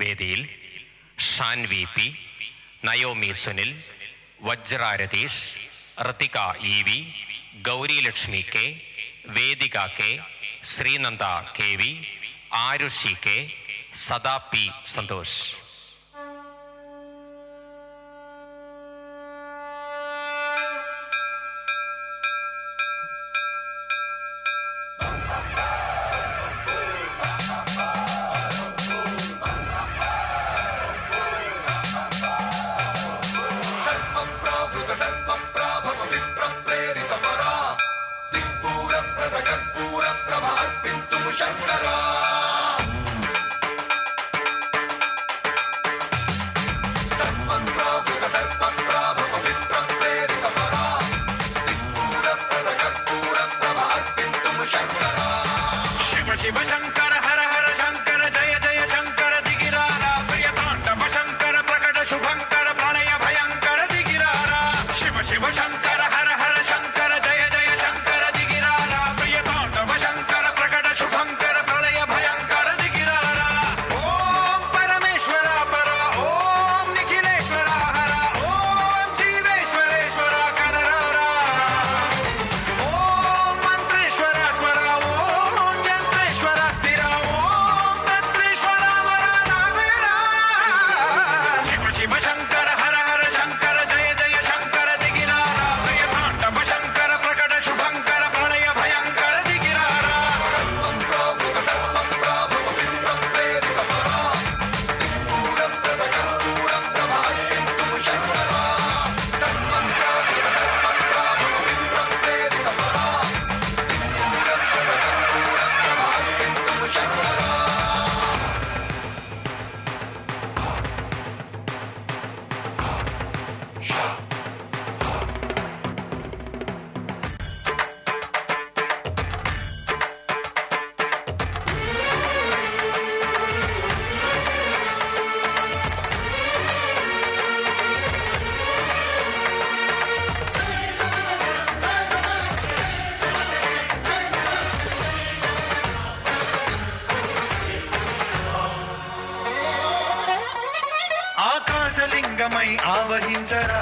വേദിയിൽ Shanvi P, Naomi Sunil, Vajra Ratheesh, Rithika E V, Gauri Lakshmi K, Vedika K, Sreenanda K V, Arushi K, Sada P Santhosh. ఆకాశలింగమై ఆవహించరా,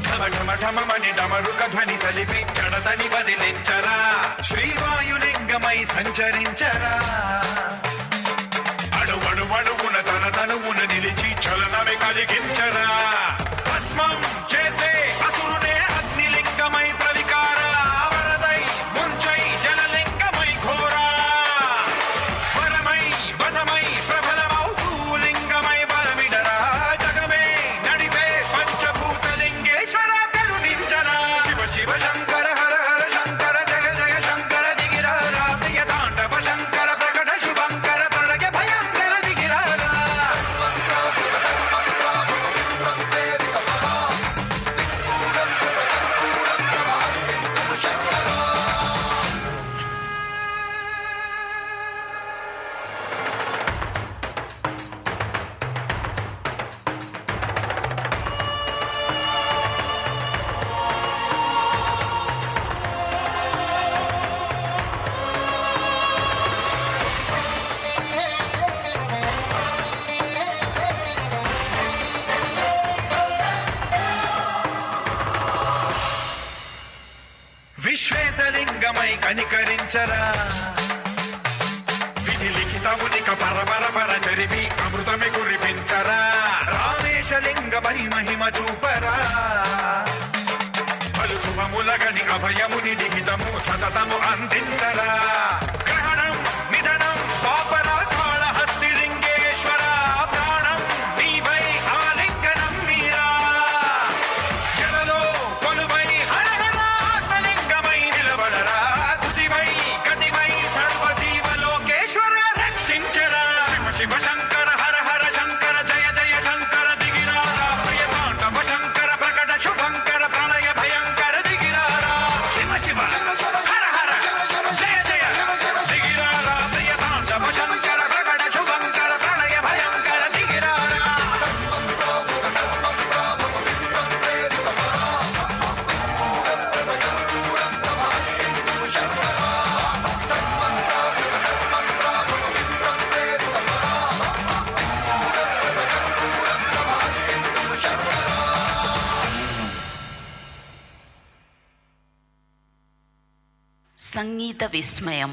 ఢమ ఢమ ఢమమని డమరుక ధ్వని సలిపి జడదని వదిలించరా, శ్రీవాయులింగమై సంచరించరా, అడువడువడువున తన తనువున నిలిచి చలనమే కలిగించరా, భస్మం చేసే అసురునే అగ్నిలింగమై ప్రవికార, వరదై ముంచై జలలింగమై ఘోరా, వరమై వసమై ప్రబలమౌ భూలింగమై బలమిడరా, జగమే నడిపే పంచభూతలింగేశ్వర కరుణించరా, శివ శివ శంకర హర హర శంకర జయ జయ శంకర దిగిరారా, ప్రియ తాండవ శంకర ప్రకట శుభంకర ప్రళయ భయంకర దిగిరారా. విశ్వేశలింగమై కనికరించరా, విధి లిఖితమునిక పరపర పర జరిపి అమృతమి కురిపించరా, రామేశలింగమై మహిమ చూపరా, పలు శుభములగని అభయముని లిఖితము సతతము అందించరా, గ్రహణం నిధనం పాపర కాళహస్తి లింగేశ్వర, ప్రాణం నీవై ఆలింగనం మీరా, జలలో కొలువై హర హర ఆత్మలింగమై నిలబడరా, తుదివై గతివై సర్వజీవలోకేశ్వర రక్షించరా, శివ శివ శంకర హర హర శంకర జయ జయ శంకర దిగిరారా, ప్రియ తాండవ శంకర ప్రకట శుభంకర ప్రళయ భయంకర దిగిరారా, శివ శివ హర హర జయ జయ దిగిరారా, ప్రియ తాండవ శంకర ప్రకట శుభంకర ప్రళయ భయంకర దిగిరారా. సంగీత విస్మయం.